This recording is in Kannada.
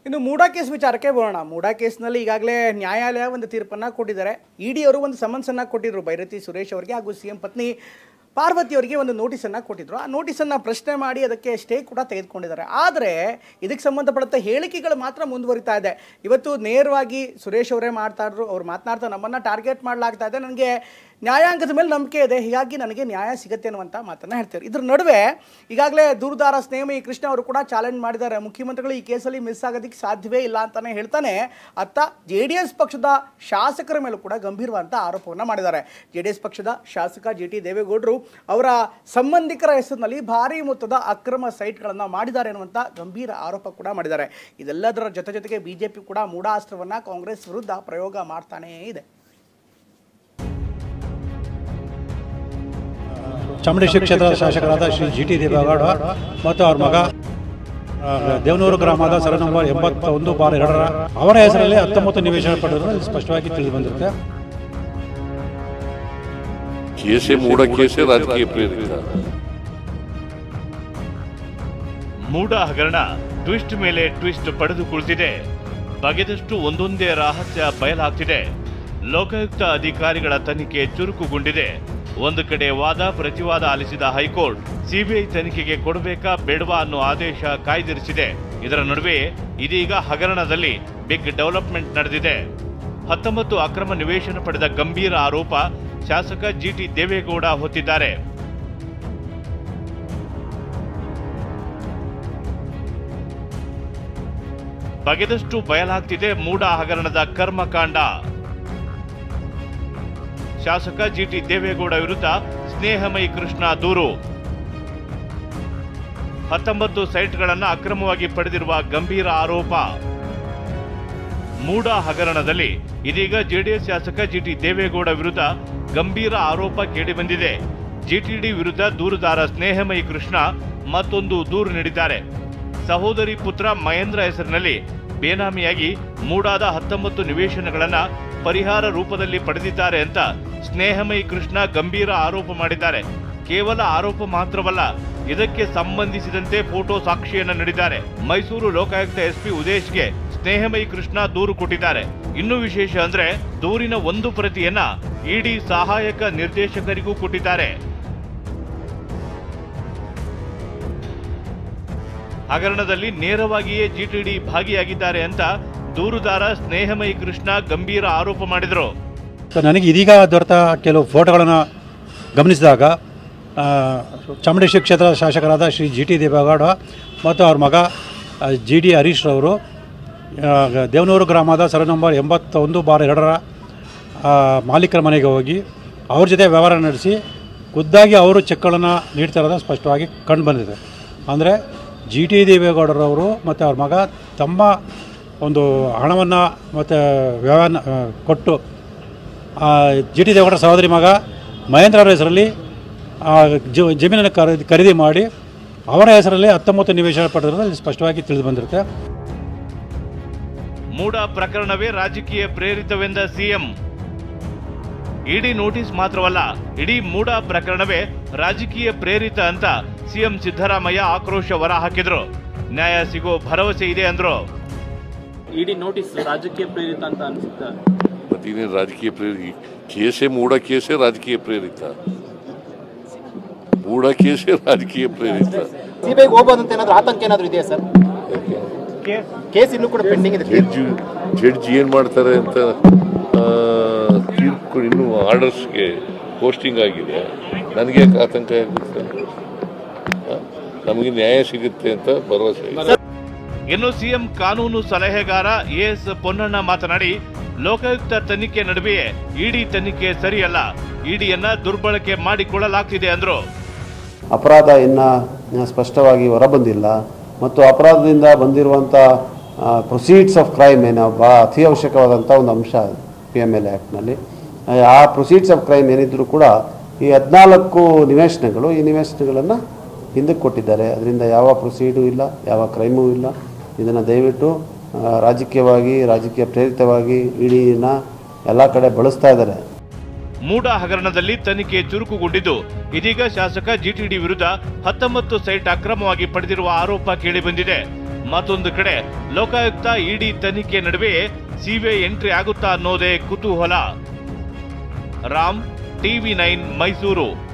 ಇನ್ನು ಮೂಡಾ ಕೇಸ್ ವಿಚಾರಕ್ಕೆ ಬರೋಣ. ಮೂಡಾ ಕೇಸ್ನಲ್ಲಿ ಈಗಾಗಲೇ ನ್ಯಾಯಾಲಯ ಒಂದು ತೀರ್ಪನ್ನು ಕೊಟ್ಟಿದ್ದಾರೆ. ಇಡಿ ಅವರು ಒಂದು ಸಮನ್ಸನ್ನು ಕೊಟ್ಟಿದ್ರು ಬೈರತಿ ಸುರೇಶ್ ಅವರಿಗೆ ಹಾಗೂ ಸಿಎಂ ಪತ್ನಿ ಪಾರ್ವತಿ ಅವರಿಗೆ ಒಂದು ನೋಟಿಸನ್ನು ಕೊಟ್ಟಿದ್ರು. ಆ ನೋಟಿಸನ್ನು ಪ್ರಶ್ನೆ ಮಾಡಿ ಅದಕ್ಕೆ ಸ್ಟೇ ಕೂಡ ತೆಗೆದುಕೊಂಡಿದ್ದಾರೆ. ಆದರೆ ಇದಕ್ಕೆ ಸಂಬಂಧಪಟ್ಟ ಹೇಳಿಕೆಗಳು ಮಾತ್ರ ಮುಂದುವರಿತಾ ಇದೆ. ಇವತ್ತು ನೇರವಾಗಿ ಸುರೇಶ್ ಅವರೇ ಅವ್ರು ಮಾತನಾಡ್ತಾ ನಮ್ಮನ್ನು ಟಾರ್ಗೆಟ್ ಮಾಡಲಾಗ್ತಾ ಇದೆ, ನನಗೆ ನ್ಯಾಯಾಂಗದ ಮೇಲೆ ನಂಬಿಕೆ ಇದೆ, ಹೀಗಾಗಿ ನನಗೆ ನ್ಯಾಯ ಸಿಗುತ್ತೆ ಅನ್ನುವಂಥ ಮಾತನ್ನು ಹೇಳ್ತಾರೆ. ಇದ್ರ ನಡುವೆ ಈಗಾಗಲೇ ದೂರುದಾರ ಸ್ನೇಹಮಯಿ ಕೃಷ್ಣ ಅವರು ಕೂಡ ಚಾಲೆಂಜ್ ಮಾಡಿದ್ದಾರೆ. ಮುಖ್ಯಮಂತ್ರಿಗಳು ಈ ಕೇಸಲ್ಲಿ ಮಿಸ್ ಆಗೋದಕ್ಕೆ ಸಾಧ್ಯವೇ ಇಲ್ಲ ಅಂತಾನೆ ಹೇಳ್ತಾನೆ ಅತ್ತ JDS ಪಕ್ಷದ ಶಾಸಕರ ಮೇಲೂ ಕೂಡ ಗಂಭೀರವಾದಂಥ ಆರೋಪವನ್ನು ಮಾಡಿದ್ದಾರೆ. JDS ಪಕ್ಷದ ಶಾಸಕ GT ದೇವೇಗೌಡರು ಅವರ ಸಂಬಂಧಿಕರ ಹೆಸರಿನಲ್ಲಿ ಭಾರಿ ಮೊತ್ತದ ಅಕ್ರಮ ಸೈಟ್ಗಳನ್ನು ಮಾಡಿದ್ದಾರೆ ಅನ್ನುವಂಥ ಗಂಭೀರ ಆರೋಪ ಕೂಡ ಮಾಡಿದ್ದಾರೆ. ಇದೆಲ್ಲದರ ಜೊತೆಗೆ BJP ಕೂಡ ಮೂಢಾಸ್ತ್ರವನ್ನು ಕಾಂಗ್ರೆಸ್ ವಿರುದ್ಧ ಪ್ರಯೋಗ ಮಾಡ್ತಾನೇ ಇದೆ. ಚಾಮುಂಡೇಶ್ವರಿ ಕ್ಷೇತ್ರದ ಶಾಸಕರಾದ ಶ್ರೀ GT ದೇವೇಗೌಡ ಮತ್ತು ಅವ್ರ ಮಗ ದೇವನೂರು ಗ್ರಾಮದ ಸರ್ವೆ ನಂಬರ್ 81/2 ಅವರ ಹೆಸರಲ್ಲಿ 19 ನಿವೇಶನ ಪಡೆದಿರುವುದು ಸ್ಪಷ್ಟವಾಗಿ ತಿಳಿದು ಬಂದಿರುತ್ತೆ. ರಾಜಕೀಯ ಪ್ರೇರಿತ ಮೂಡ ಹಗರಣ ಟ್ವಿಸ್ಟ್ ಮೇಲೆ ಟ್ವಿಸ್ಟ್ ಪಡೆದು ಕುಳಿತಿದೆ. ಬಗೆದಷ್ಟು ಒಂದೊಂದೇ ರಹಸ್ಯ ಬಯಲಾಗ್ತಿದೆ. ಲೋಕಾಯುಕ್ತ ಅಧಿಕಾರಿಗಳ ತನಿಖೆ ಚುರುಕುಗೊಂಡಿದೆ. ಒಂದು ಕಡೆ ವಾದ ಪ್ರತಿವಾದ ಆಲಿಸಿದ ಹೈಕೋರ್ಟ್ ಸಿಬಿಐ ತನಿಖೆಗೆ ಕೊಡಬೇಕಾ ಬೇಡವಾ ಅನ್ನೋ ಆದೇಶ ಕಾಯ್ದಿರಿಸಿದೆ. ಇದರ ನಡುವೆ ಇದೀಗ ಹಗರಣದಲ್ಲಿ ಬಿಗ್ ಡೆವಲಪ್ಮೆಂಟ್ ನಡೆದಿದೆ. 19 ಅಕ್ರಮ ನಿವೇಶನ ಪಡೆದ ಗಂಭೀರ ಆರೋಪ ಶಾಸಕ GT ದೇವೇಗೌಡ ಹೊತ್ತಿದ್ದಾರೆ. ಬಗೆದಷ್ಟು ಬಯಲಾಗ್ತಿದೆ ಮೂಡ ಹಗರಣದ ಕರ್ಮಕಾಂಡ. ಶಾಸಕ GT ದೇವೇಗೌಡ ವಿರುದ್ಧ ಸ್ನೇಹಮಯಿ ಕೃಷ್ಣ ದೂರು. 19 ಸೈಟ್ಗಳನ್ನು ಅಕ್ರಮವಾಗಿ ಪಡೆದಿರುವ ಗಂಭೀರ ಆರೋಪ. ಮೂಡ ಹಗರಣದಲ್ಲಿ ಇದೀಗ JDS ಶಾಸಕ GT ದೇವೇಗೌಡ ವಿರುದ್ಧ ಗಂಭೀರ ಆರೋಪ ಕೇಳಿಬಂದಿದೆ. GTD ವಿರುದ್ಧ ದೂರುದಾರ ಸ್ನೇಹಮಯಿ ಕೃಷ್ಣ ಮತ್ತೊಂದು ದೂರು ನೀಡಿದ್ದಾರೆ. ಸಹೋದರಿ ಪುತ್ರ ಮಹೇಂದ್ರ ಹೆಸರಿನಲ್ಲಿ ಬೇನಾಮಿಯಾಗಿ ಮೂಡಾದ 19 ನಿವೇಶನಗಳನ್ನು ಪರಿಹಾರ ರೂಪದಲ್ಲಿ ಪಡೆದಿದ್ದಾರೆ ಅಂತ ಸ್ನೇಹಮಯಿ ಕೃಷ್ಣ ಗಂಭೀರ ಆರೋಪ ಮಾಡಿದ್ದಾರೆ. ಕೇವಲ ಆರೋಪ ಮಾತ್ರವಲ್ಲ, ಇದಕ್ಕೆ ಸಂಬಂಧಿಸಿದಂತೆ ಫೋಟೋ ಸಾಕ್ಷಿಯನ್ನು ನೀಡಿದ್ದಾರೆ. ಮೈಸೂರು ಲೋಕಾಯುಕ್ತ SP ಉದೇಶ್ಗೆ ಸ್ನೇಹಮಯಿ ಕೃಷ್ಣ ದೂರು ಕೊಟ್ಟಿದ್ದಾರೆ. ಇನ್ನೂ ವಿಶೇಷ ಅಂದ್ರೆ ದೂರಿನ ಒಂದು ಪ್ರತಿಯನ್ನ ಇಡಿ ಸಹಾಯಕ ನಿರ್ದೇಶಕರಿಗೂ ಕೊಟ್ಟಿದ್ದಾರೆ. ಹಗರಣದಲ್ಲಿ ನೇರವಾಗಿಯೇ GTD ಭಾಗಿಯಾಗಿದ್ದಾರೆ ಅಂತ ದೂರುದಾರ ಸ್ನೇಹಮಯಿ ಕೃಷ್ಣ ಗಂಭೀರ ಆರೋಪ ಮಾಡಿದರು. ನನಗೆ ಇದೀಗ ದೊರೆತ ಕೆಲವು ಫೋಟೋಗಳನ್ನು ಗಮನಿಸಿದಾಗ ಚಾಮುಂಡೇಶ್ವರಿ ಕ್ಷೇತ್ರದ ಶಾಸಕರಾದ ಶ್ರೀ GT ದೇವೇಗೌಡ ಮತ್ತು ಅವ್ರ ಮಗ GD ಹರೀಶ್ ರವರು ದೇವನೂರು ಗ್ರಾಮದ ಸರ್ವೆ ನಂಬರ್ 81/2 ಮಾಲೀಕರ ಮನೆಗೆ ಹೋಗಿ ಅವ್ರ ಜೊತೆ ವ್ಯವಹಾರ ನಡೆಸಿ ಖುದ್ದಾಗಿ ಅವರು ಚೆಕ್ಗಳನ್ನು ನೀಡ್ತಾ ಇರೋದು ಸ್ಪಷ್ಟವಾಗಿ ಕಂಡು ಬಂದಿದೆ. ಅಂದರೆ GT ದೇವೇಗೌಡರವರು ಮತ್ತು ಅವ್ರ ಮಗ ತಮ್ಮ ಒಂದು ಹಣವನ್ನು ಮತ್ತು ವ್ಯವಹಾರ ಕೊಟ್ಟು GT ದೇವೇಗೌಡರ ಸಹೋದರಿ ಮಗ ಮಹೇಂದ್ರ ಅವರ ಹೆಸರಲ್ಲಿ ಜಮೀನನ್ನು ಖರೀದಿ ಮಾಡಿ ಅವರ ಹೆಸರಲ್ಲಿ 19 ನಿವೇಶನ ಪಡೆದಿರೋದು ಸ್ಪಷ್ಟವಾಗಿ ತಿಳಿದು ಬಂದಿರುತ್ತೆ. ಮೂಡ ಪ್ರಕರಣವೇ ರಾಜಕೀಯ ಪ್ರೇರಿತವೆಂದ CM. ಇಡಿ ನೋಟಿಸ್ ಮಾತ್ರವಲ್ಲ, ಇಡೀ ಮೂಡ ಪ್ರಕರಣವೇ ರಾಜಕೀಯ ಪ್ರೇರಿತ ಅಂತ CM ಸಿದ್ದರಾಮಯ್ಯ ಆಕ್ರೋಶ ಹೊರಹಾಕಿದ್ರು. ನ್ಯಾಯ ಸಿಗೋ ಭರವಸೆ ಇದೆ ಅಂದ್ರು. ಇಡಿ ನೋಟಿಸ್ ರಾಜಕೀಯ ಪ್ರೇರಿತ ಅಂತ ಅನ್ಸುತ್ತೆ. ಮತ್ತೇನೇ ರಾಜಕೀಯ ಪ್ರೇರಿತ ಮೂಡ ಕೇಸೇ ರಾಜಕೀಯ ಪ್ರೇರಿತ. ಮೂಡ ಕೇಸೇ ರಾಜಕೀಯ ಪ್ರೇರಿತ. ಸಿಬಿಐಗೆ ಹೋಗಬಹುದು ಏನಾದರೂ ಆತಂಕ ಏನಾದರೂ ಇದೆಯಾ ಸರ್? ಕೇಸ್ ಇನ್ನೂ ಕೂಡ ಪೆಂಡಿಂಗ್ ಇದೆ. ಜಡ್ಜ್ ಏನು ಮಾಡ್ತಾರೆ ಅಂತ ತೀರ್ಪು ಇನ್ನೂ ಆರ್ಡರ್ಸ್ಗೆ ಪೋಸ್ಟಿಂಗ್ ಆಗಿದೆ. ನನಗೆ ಆತಂಕ ಆಗುತ್ತೆ. ನಮಗೆ ನ್ಯಾಯ ಸಿಗುತ್ತೆ ಅಂತ ಭರವಸೆ ಇದೆ. ಇನ್ನು CM ಕಾನೂನು ಸಲಹೆಗಾರ AS ಪೊನ್ನಣ್ಣ ಮಾತನಾಡಿ, ಲೋಕಾಯುಕ್ತ ತನಿಖೆ ನಡುವೆಯೇ ಇಡಿ ತನಿಖೆ ಸರಿಯಲ್ಲ, ಇಡಿಯನ್ನ ದುರ್ಬಳಕೆ ಮಾಡಿಕೊಳ್ಳಲಾಗ್ತಿದೆ ಅಂದ್ರು. ಅಪರಾಧ ಇನ್ನು ಸ್ಪಷ್ಟವಾಗಿ ಹೊರಬಂದಿಲ್ಲ ಮತ್ತು ಅಪರಾಧದಿಂದ ಬಂದಿರುವಂಥ ಪ್ರೊಸೀಡ್ಸ್ ಆಫ್ ಕ್ರೈಮ್ ಅತಿ ಅವಶ್ಯಕವಾದಂಥ ಒಂದು ಅಂಶ PML ಆ್ಯಕ್ಟ್ನಲ್ಲಿ. ಆ ಪ್ರೊಸೀಡ್ಸ್ ಆಫ್ ಕ್ರೈಮ್ ಏನಿದ್ರೂ ಕೂಡ ಈ 14 ನಿವೇಶನಗಳು ಈ ನಿವೇಶನಗಳನ್ನು ಹಿಂದಕ್ಕೆ ಕೊಟ್ಟಿದ್ದಾರೆ. ಅದರಿಂದ ಯಾವ ಪ್ರೊಸೀಡು ಇಲ್ಲ, ಯಾವ ಕ್ರೈಮೂ ಇಲ್ಲ. ಇದನ್ನು ದಯವಿಟ್ಟು ರಾಜಕೀಯ ಪ್ರೇರಿತವಾಗಿ ಇಡಿನ ಎಲ್ಲ ಕಡೆ ಬಳಸ್ತಾ ಇದ್ದಾರೆ. ಮೂಡ ಹಗರಣದಲ್ಲಿ ತನಿಖೆ ಚುರುಕುಗೊಂಡಿದ್ದು ಇದೀಗ ಶಾಸಕ GTD ವಿರುದ್ಧ 19 ಸೈಟ್ ಅಕ್ರಮವಾಗಿ ಪಡೆದಿರುವ ಆರೋಪ ಕೇಳಿಬಂದಿದೆ. ಮತ್ತೊಂದು ಕಡೆ ಲೋಕಾಯುಕ್ತ ಇಡಿ ತನಿಖೆ ನಡುವೆ ಸಿಬಿಐ ಎಂಟ್ರಿ ಆಗುತ್ತಾ ಅನ್ನೋದೇ ಕುತೂಹಲ. ರಾಮ್, ಟಿವಿ9 ಮೈಸೂರು.